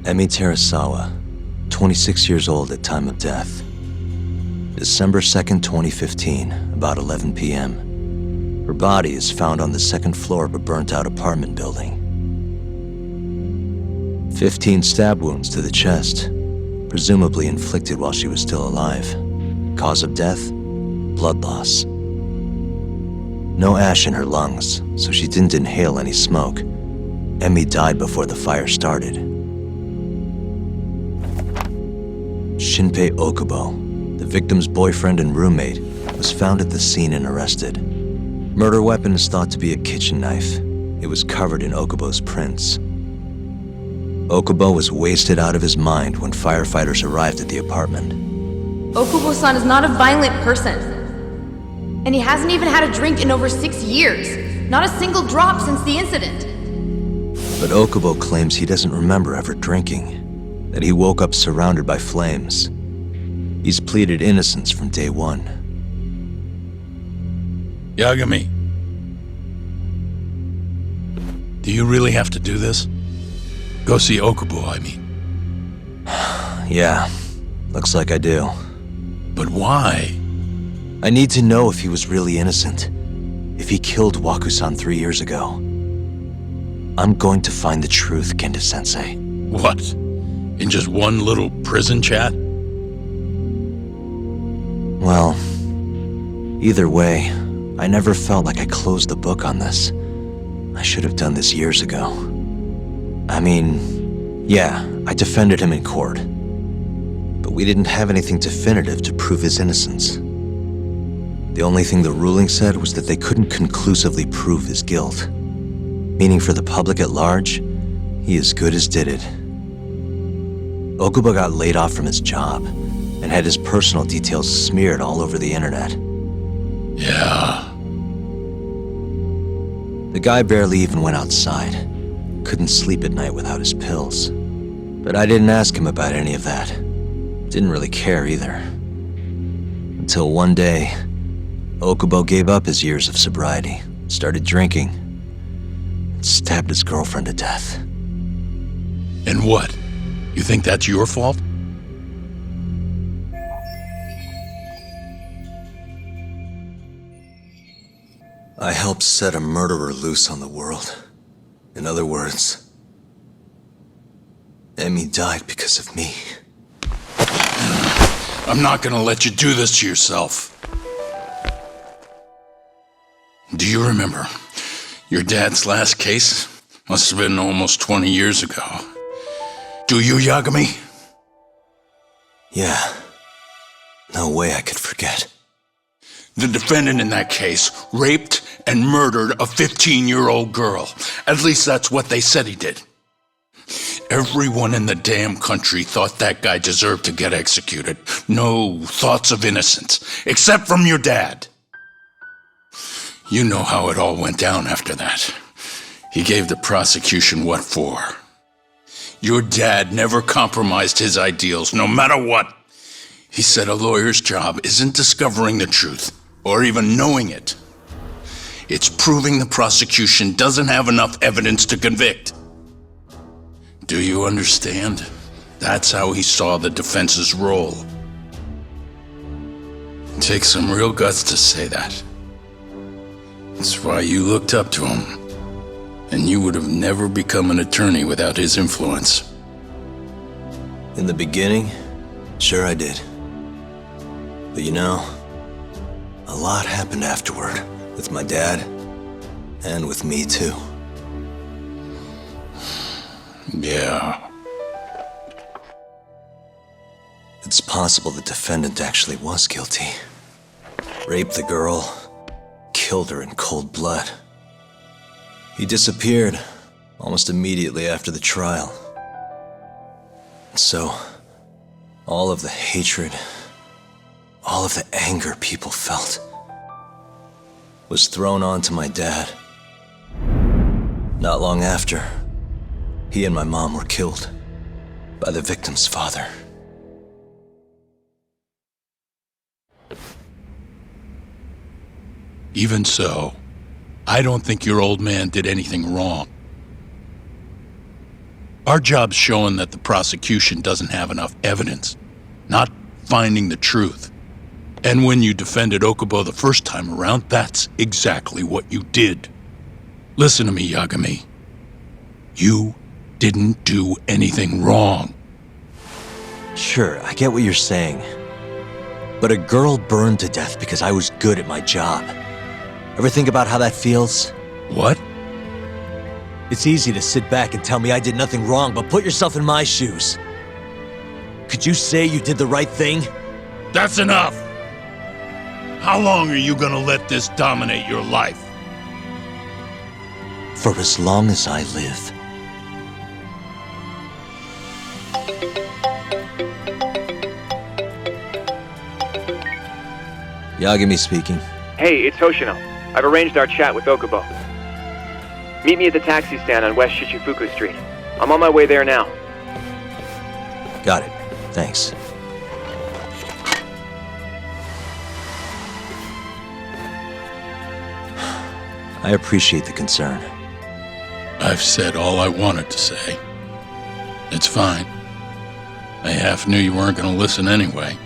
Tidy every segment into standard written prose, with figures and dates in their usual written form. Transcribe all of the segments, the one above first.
Emi Terasawa, 26 years old at time of death. December 2nd, 2015, about 11 p.m. Her body is found on the second floor of a burnt-out apartment building. 15 stab wounds to the chest, presumably inflicted while she was still alive. Cause of death? Blood loss. No ash in her lungs, so she didn't inhale any smoke. Emi died before the fire started. Shinpei Okubo, the victim's boyfriend and roommate, was found at the scene and arrested. Murder weapon is thought to be a kitchen knife. It was covered in Okubo's prints. Okubo was wasted out of his mind when firefighters arrived at the apartment. Okubo-san is not a violent person. And he hasn't even had a drink in over 6 years. Not a single drop since the incident. But Okubo claims he doesn't remember ever drinking, that he woke up surrounded by flames. He's pleaded innocence from day one. Yagami. Do you really have to do this? Go see Okubo, I mean. Yeah, looks like I do. But why? I need to know if he was really innocent. If he killed Waku-san 3 years ago. I'm going to find the truth, Genda-sensei. What? In just one little prison chat? Well, either way, I never felt like I closed the book on this. I should have done this years ago. I mean, yeah, I defended him in court. But we didn't have anything definitive to prove his innocence. The only thing the ruling said was that they couldn't conclusively prove his guilt. Meaning for the public at large, he as good as did it. Okubo got laid off from his job and had his personal details smeared all over the internet. Yeah. The guy barely even went outside. Couldn't sleep at night without his pills. But I didn't ask him about any of that. Didn't really care either. Until one day, Okubo gave up his years of sobriety, started drinking, and stabbed his girlfriend to death. And what? You think that's your fault? I helped set a murderer loose on the world. In other words, Emi died because of me. I'm not gonna let you do this to yourself. Do you remember your dad's last case? Must have been almost 20 years ago. Do you, Yagami? Yeah. No way I could forget. The defendant in that case raped and murdered a 15-year-old girl. At least that's what they said he did. Everyone in the damn country thought that guy deserved to get executed. No thoughts of innocence, except from your dad. You know how it all went down after that. He gave the prosecution what for. Your dad never compromised his ideals, no matter what. He said a lawyer's job isn't discovering the truth, or even knowing it. It's proving the prosecution doesn't have enough evidence to convict. Do you understand? That's how he saw the defense's role. It takes some real guts to say that. That's why you looked up to him. And you would have never become an attorney without his influence. In the beginning, sure I did. But you know, a lot happened afterward, with my dad, and with me too. Yeah. It's possible the defendant actually was guilty. Raped the girl, killed her in cold blood. He disappeared almost immediately after the trial. So, all of the hatred, all of the anger people felt was thrown onto my dad. Not long after, he and my mom were killed by the victim's father. Even so, I don't think your old man did anything wrong. Our job's showing that the prosecution doesn't have enough evidence, not finding the truth. And when you defended Okubo the first time around, that's exactly what you did. Listen to me, Yagami. You didn't do anything wrong. Sure, I get what you're saying. But a girl burned to death because I was good at my job. Ever think about how that feels? What? It's easy to sit back and tell me I did nothing wrong, but put yourself in my shoes. Could you say you did the right thing? That's enough! How long are you gonna let this dominate your life? For as long as I live. Yagami speaking. Hey, it's Hoshino. I've arranged our chat with Okubo. Meet me at the taxi stand on West Shichifuku Street. I'm on my way there now. Got it. Thanks. I appreciate the concern. I've said all I wanted to say. It's fine. I half knew you weren't gonna listen anyway.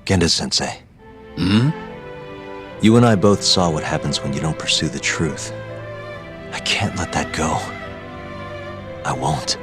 Genda-sensei. Hmm? You and I both saw what happens when you don't pursue the truth. I can't let that go. I won't.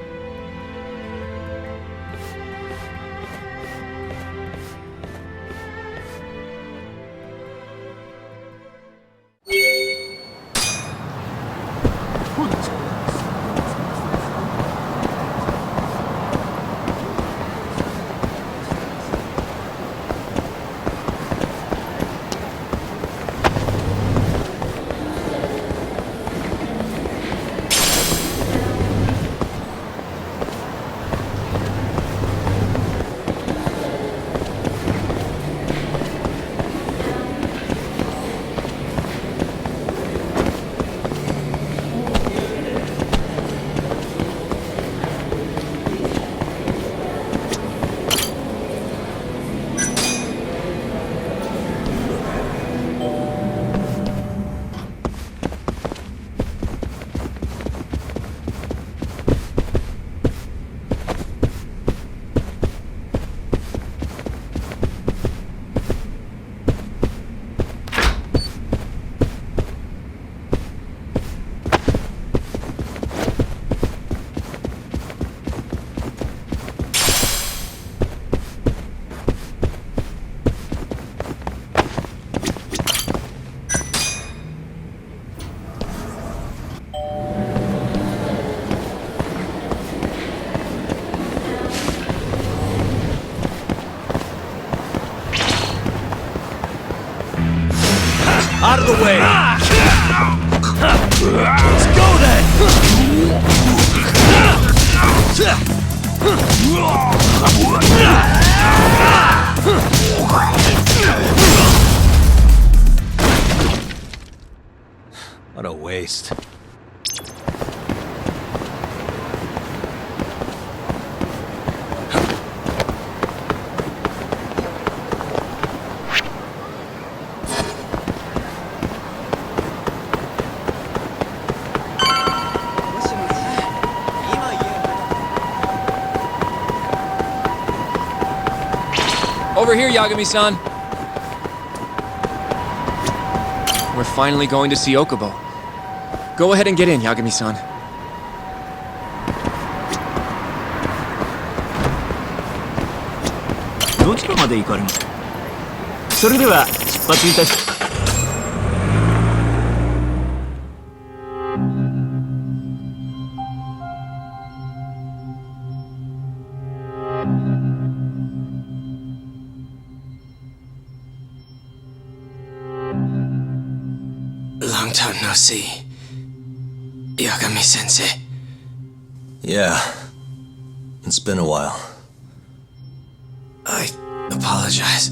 Out of the way! Let's go then! What a waste. Over here, Yagami-san. We're finally going to see Okubo. Go ahead and get in, Yagami-san. どちらまで行かれます？それでは出発いたし。Long time no see, Yagami-sensei. Yeah. It's been a while. I apologize.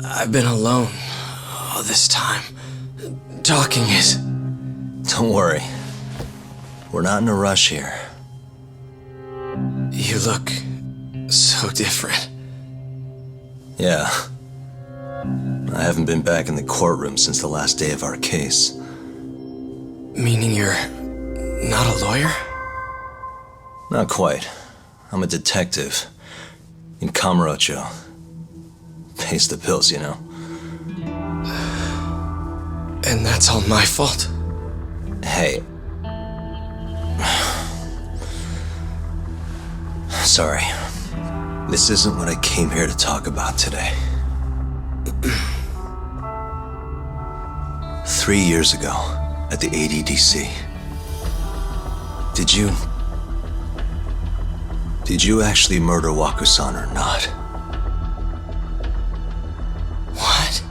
I've been alone all this time. Talking is... Don't worry. We're not in a rush here. You look so different. Yeah. I haven't been back in the courtroom since the last day of our case. Meaning you're not a lawyer? Not quite. I'm a detective. In Kamurocho. Pays the bills, you know. And that's all my fault? Hey. Sorry. This isn't what I came here to talk about today. 3 years ago, at the ADDC. Did you actually murder Waku-san or not? What?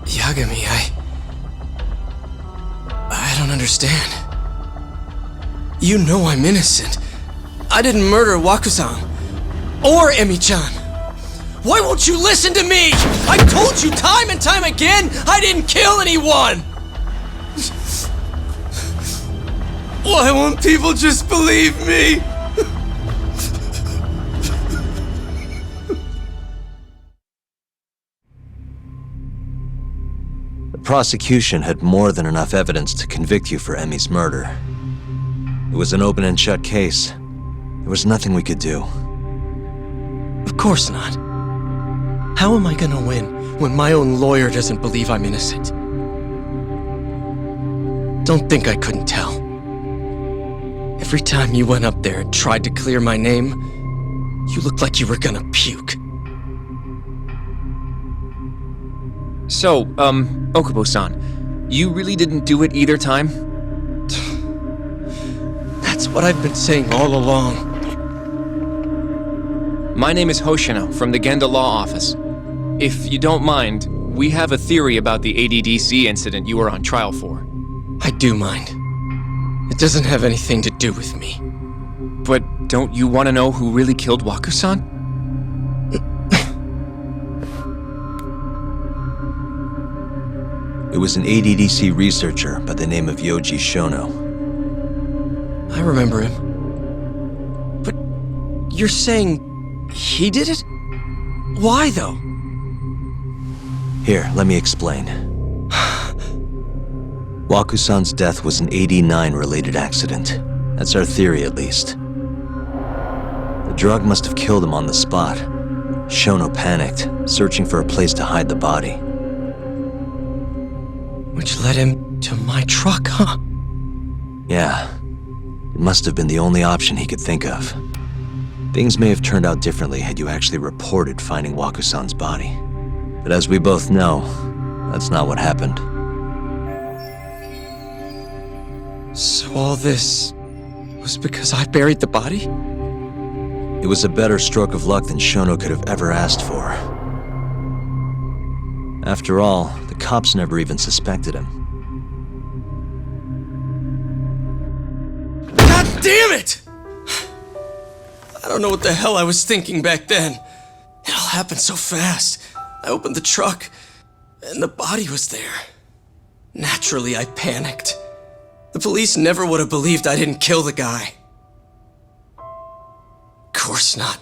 Yagami, I don't understand. You know I'm innocent. I didn't murder Waku-san. Or Emi-chan. Why won't you listen to me? I told you time and time again I didn't kill anyone! Why won't people just believe me? The prosecution had more than enough evidence to convict you for Emi's murder. It was an open and shut case. There was nothing we could do. Of course not. How am I gonna win when my own lawyer doesn't believe I'm innocent? Don't think I couldn't tell. Every time you went up there and tried to clear my name, you looked like you were gonna puke. So, Okubo-san, you really didn't do it either time? That's what I've been saying all along. My name is Hoshino from the Genda Law Office. If you don't mind, we have a theory about the ADDC incident you were on trial for. I do mind. It doesn't have anything to do with me. But don't you want to know who really killed Waku-san? It was an ADDC researcher by the name of Yoji Shono. I remember him. But you're saying he did it? Why, though? Here, let me explain. Waku-san's death was an 89-related accident. That's our theory, at least. The drug must have killed him on the spot. Shono panicked, searching for a place to hide the body. Which led him to my truck, huh? Yeah. It must have been the only option he could think of. Things may have turned out differently had you actually reported finding Waku-san's body. But as we both know, that's not what happened. So all this was because I buried the body? It was a better stroke of luck than Shono could have ever asked for. After all, the cops never even suspected him. God damn it! I don't know what the hell I was thinking back then. It all happened so fast. I opened the truck, and the body was there. Naturally, I panicked. The police never would have believed I didn't kill the guy. Of course not.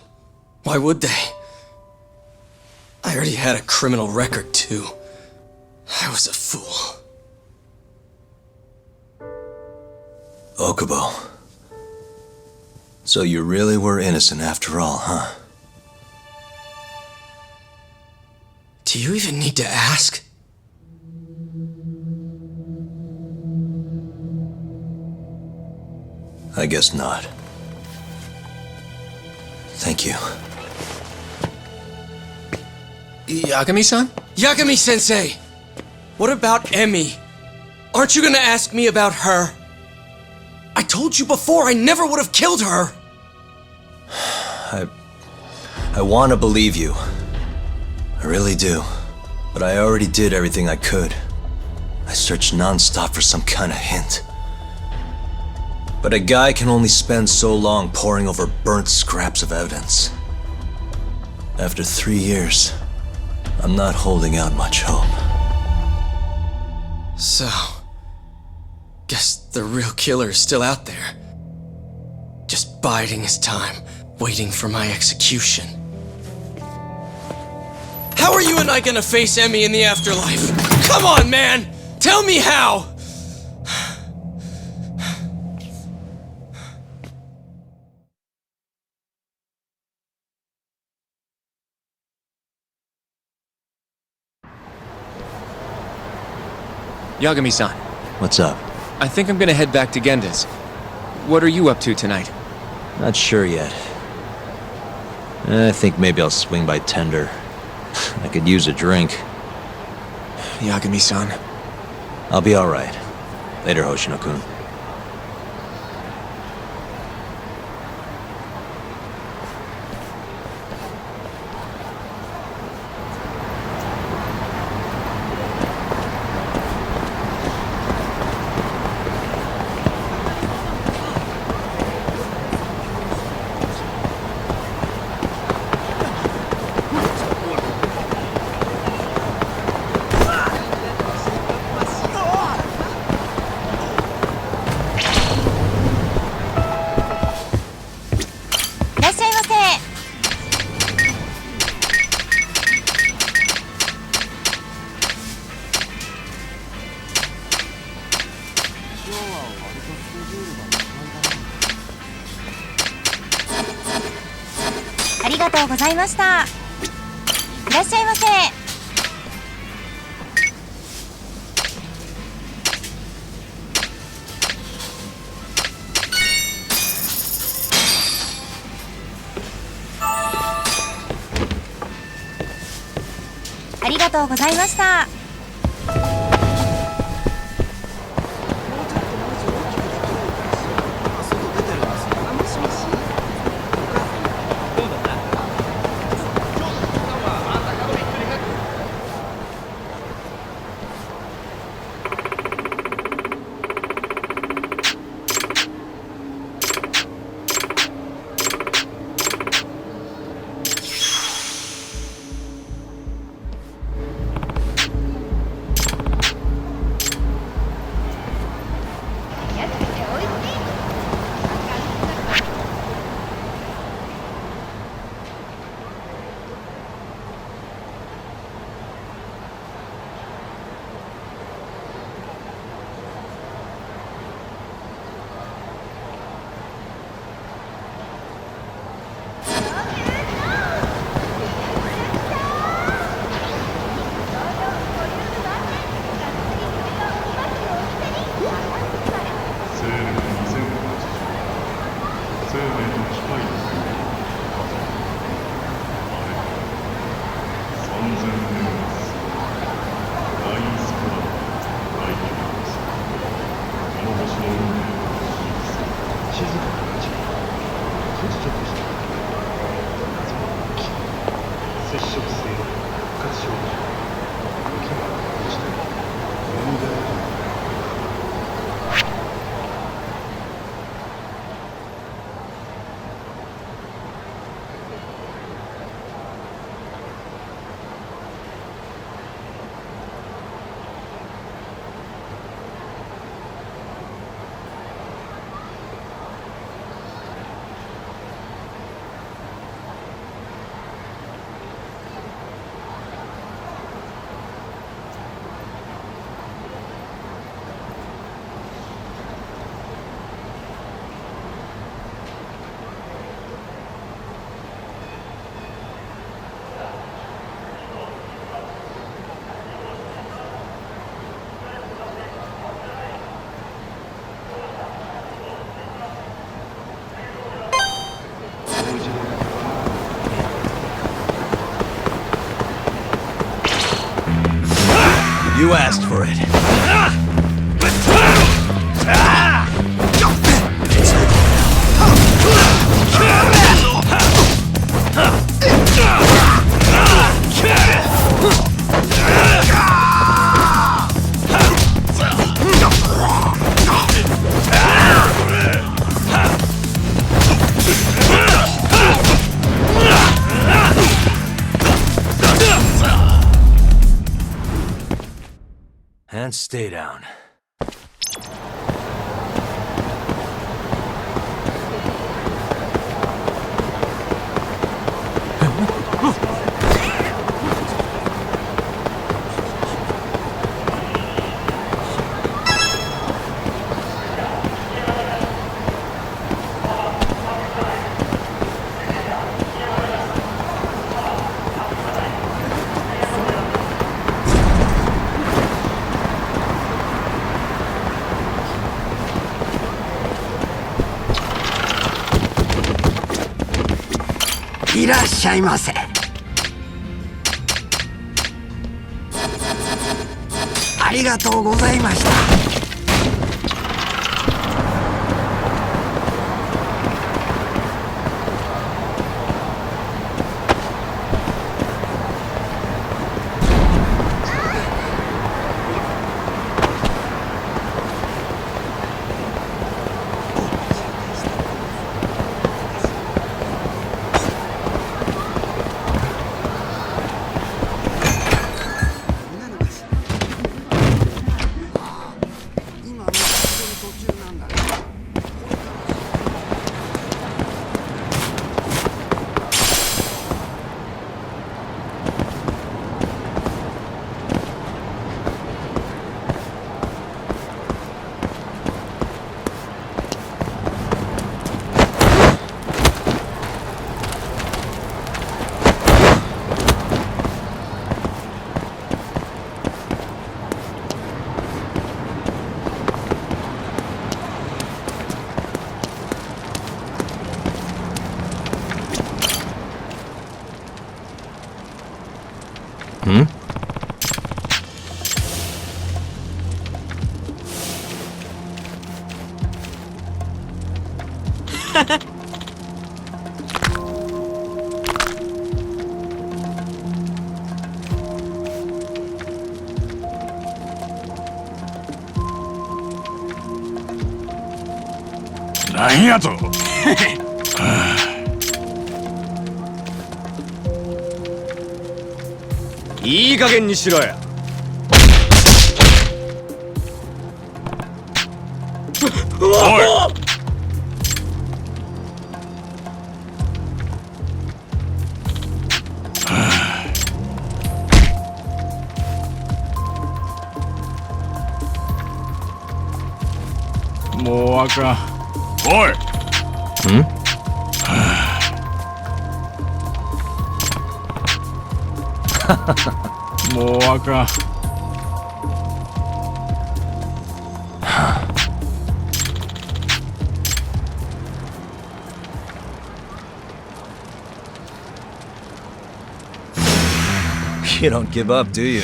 Why would they? I already had a criminal record, too. I was a fool. Okubo. So you really were innocent after all, huh? Do you even need to ask? I guess not. Thank you. Yagami-san? Yagami-sensei! What about Emi? Aren't you gonna ask me about her? I told you before I never would have killed her! I want to believe you. I really do. But I already did everything I could. I searched non-stop for some kind of hint. But a guy can only spend so long poring over burnt scraps of evidence. After 3 years, I'm not holding out much hope. So, guess the real killer is still out there. Just biding his time, waiting for my execution. How are you and I gonna face Emi in the afterlife? Come on, man! Tell me how! Yagami-san, What's up? I think I'm gonna head back to Genda's. What are you up to tonight? Not sure yet. I think maybe I'll swing by Tender. I could use a drink. Yagami-san. I'll be alright. Later, Hoshino-kun. You asked for it. And stay down. らっしゃいませ。ありがとうございました。なんやといい加減にしろや。おいもうあかん。おいもうあかん。You don't give up, do you?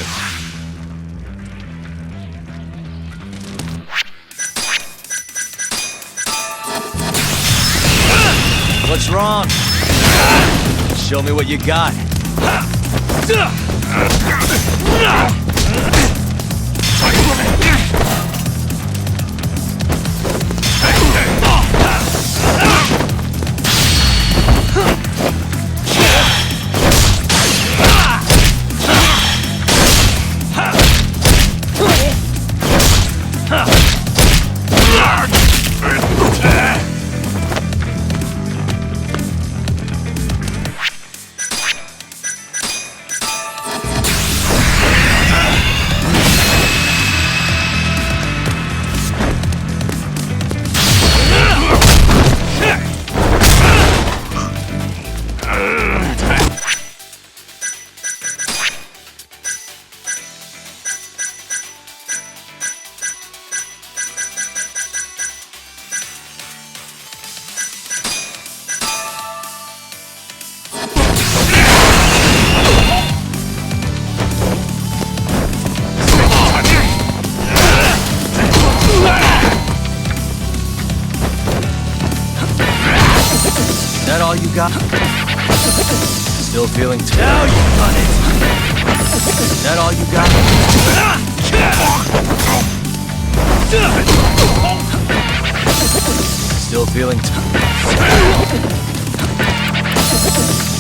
What's wrong? Show me what you got. Is that all you got? Still feeling now you got it. Is that all you got? Still feeling Is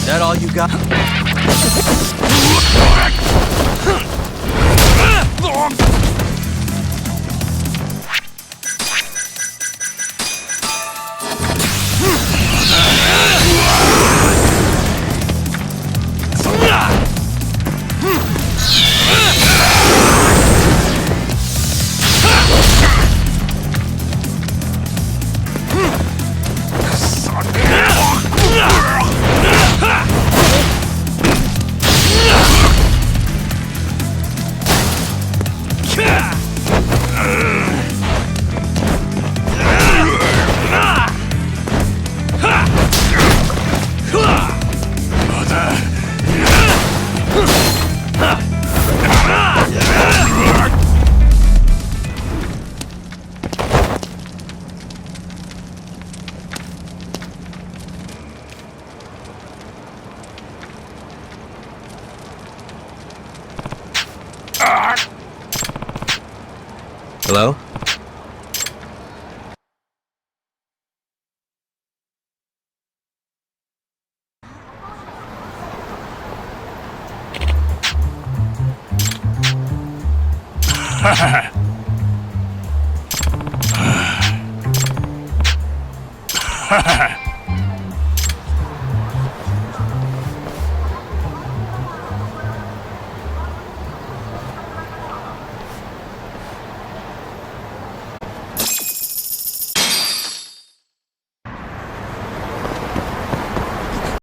that all you got? Hello?